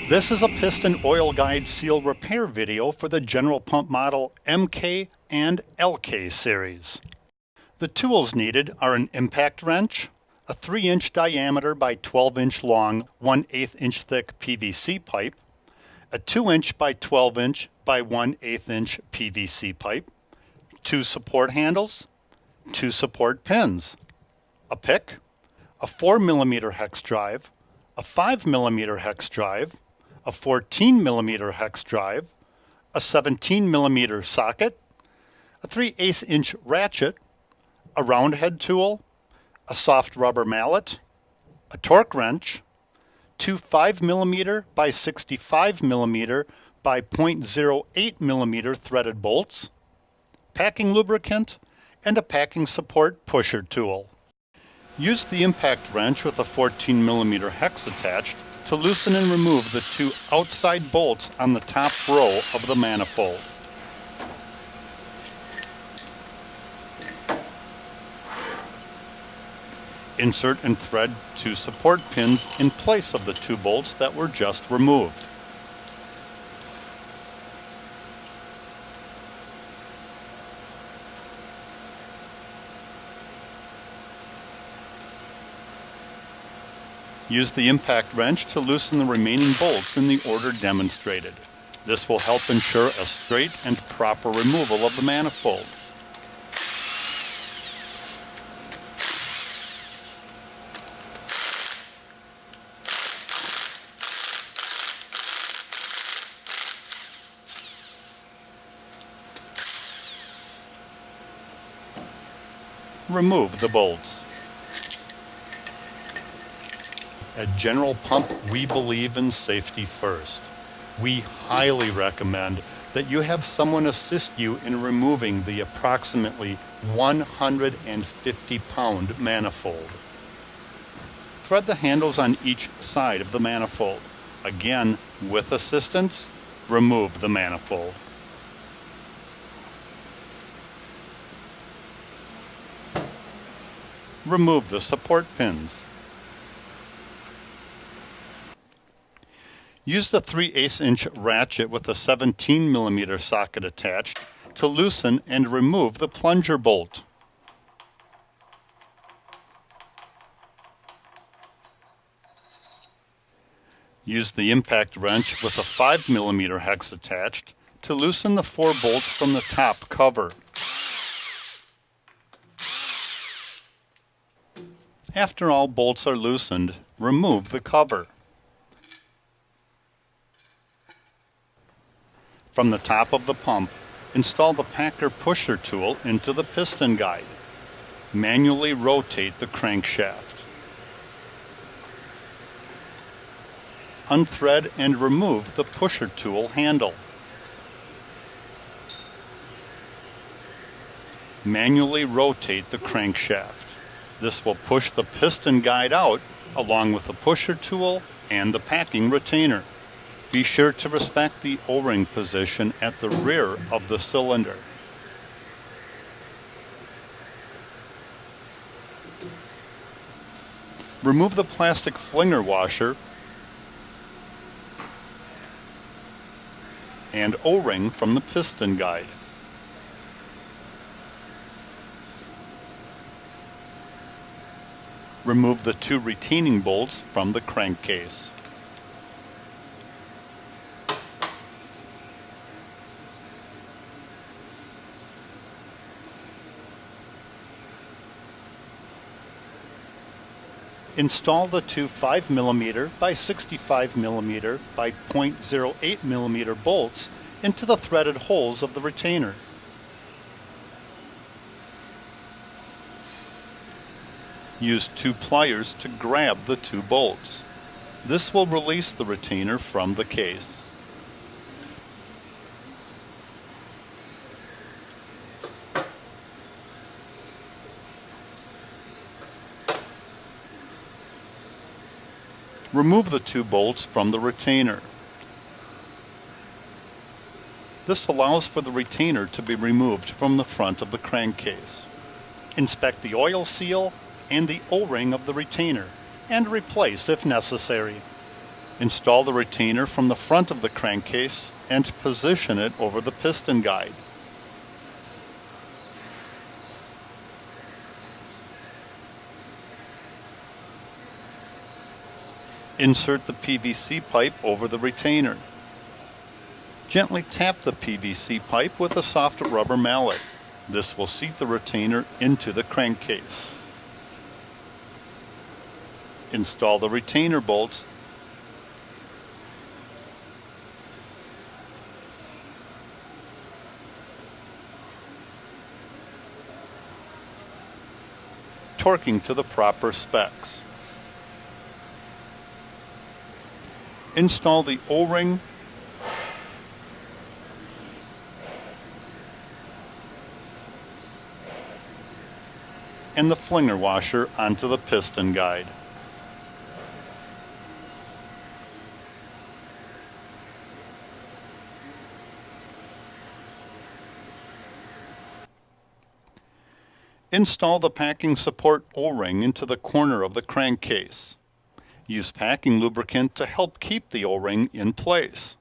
This is a piston oil guide seal repair video for the General Pump model MK and LK series. The tools needed are an impact wrench, a 3-inch diameter by 12-inch long 1/8 inch thick PVC pipe, a 2-inch by 12-inch by 1/8 inch PVC pipe, 2 support handles, 2 support pins, a pick, a 4mm hex drive, a 5mm hex drive, a 14mm hex drive, a 17mm socket, a 3/8 inch ratchet, a round head tool, a soft rubber mallet, a torque wrench, 2 5mm by 65mm by 0.08mm threaded bolts, packing lubricant, and a packing support pusher tool. Use the impact wrench with a 14mm hex attached to loosen and remove the 2 outside bolts on the top row of the manifold. Insert and thread 2 support pins in place of the 2 bolts that were just removed. Use the impact wrench to loosen the remaining bolts in the order demonstrated. This will help ensure a straight and proper removal of the manifold. Remove the bolts. At General Pump, we believe in safety first. We highly recommend that you have someone assist you in removing the approximately 150-pound manifold. Thread the handles on each side of the manifold. Again, with assistance, remove the manifold. Remove the support pins. Use the 3/8 inch ratchet with a 17mm socket attached to loosen and remove the plunger bolt. Use the impact wrench with a 5mm hex attached to loosen the 4 bolts from the top cover. After all bolts are loosened, remove the cover. From the top of the pump, install the packer pusher tool into the piston guide. Manually rotate the crankshaft. Unthread and remove the pusher tool handle. Manually rotate the crankshaft. This will push the piston guide out along with the pusher tool and the packing retainer. Be sure to respect the O-ring position at the rear of the cylinder. Remove the plastic flinger washer and O-ring from the piston guide. Remove the 2 retaining bolts from the crankcase. Install the 2 5mm by 65mm by 0.08mm bolts into the threaded holes of the retainer. Use 2 pliers to grab the 2 bolts. This will release the retainer from the case. Remove the 2 bolts from the retainer. This allows for the retainer to be removed from the front of the crankcase. Inspect the oil seal and the O-ring of the retainer and replace if necessary. Install the retainer from the front of the crankcase and position it over the piston guide. Insert the PVC pipe over the retainer. Gently tap the PVC pipe with a soft rubber mallet. This will seat the retainer into the crankcase. Install the retainer bolts torquing to the proper specs. Install the O-ring and the flinger washer onto the piston guide. Install the packing support O-ring into the corner of the crankcase. Use packing lubricant to help keep the O-ring in place.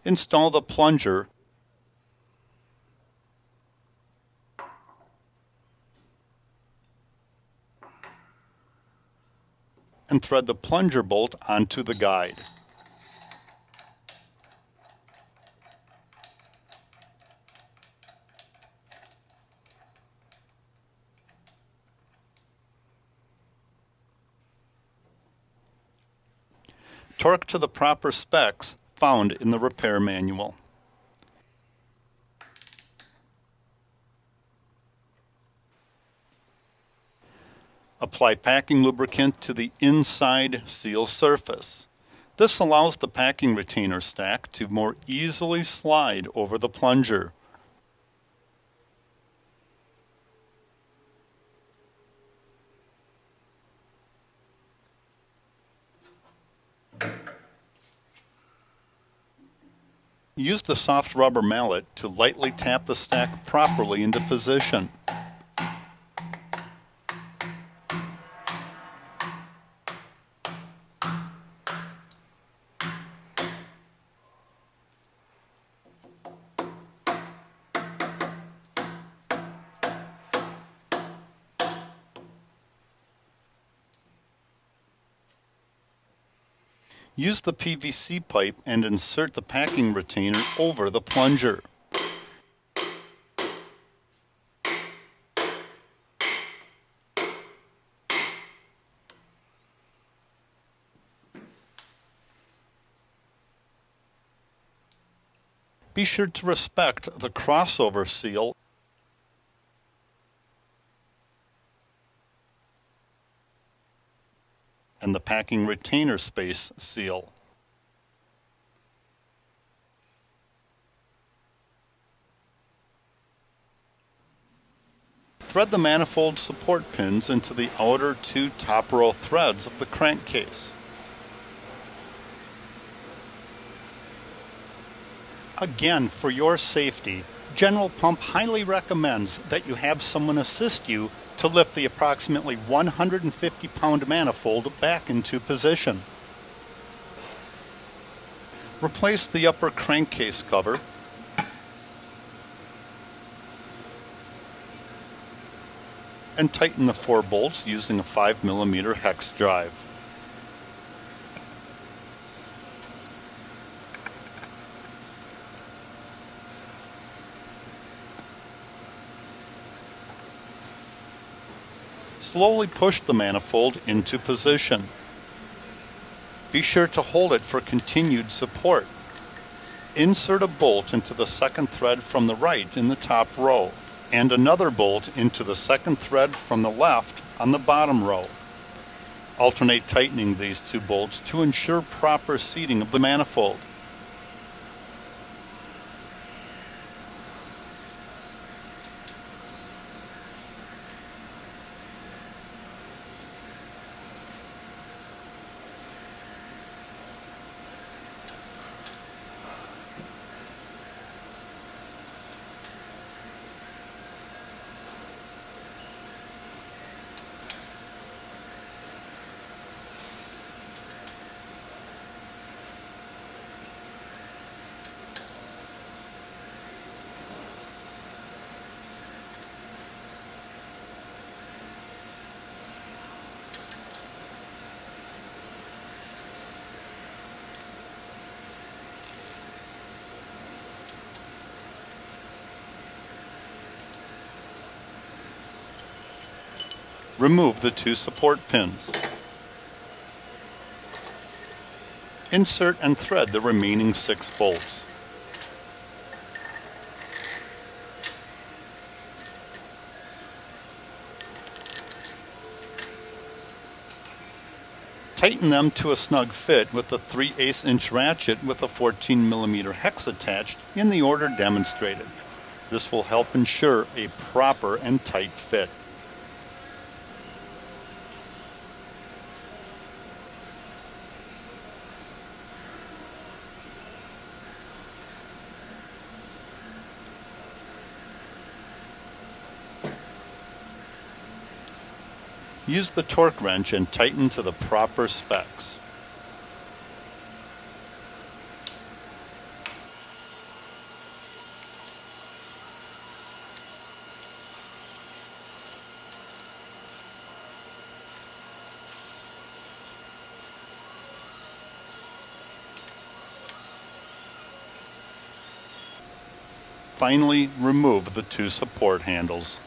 Install the plunger and thread the plunger bolt onto the guide. Torque to the proper specs found in the repair manual. Apply packing lubricant to the inside seal surface. This allows the packing retainer stack to more easily slide over the plunger. Use the soft rubber mallet to lightly tap the stack properly into position. Use the PVC pipe and insert the packing retainer over the plunger. Be sure to respect the crossover seal and the packing retainer space seal. Thread the manifold support pins into the outer two top row threads of the crankcase. Again, for your safety, General Pump highly recommends that you have someone assist you to lift the approximately 150-pound manifold back into position. Replace the upper crankcase cover and tighten the 4 bolts using a 5mm hex drive. Slowly push the manifold into position. Be sure to hold it for continued support. Insert a bolt into the second thread from the right in the top row, and another bolt into the second thread from the left on the bottom row. Alternate tightening these 2 bolts to ensure proper seating of the manifold. Remove the 2 support pins. Insert and thread the remaining 6 bolts. Tighten them to a snug fit with the 3/8 inch ratchet with a 14mm hex attached in the order demonstrated. This will help ensure a proper and tight fit. Use the torque wrench and tighten to the proper specs. Finally, remove the 2 support handles.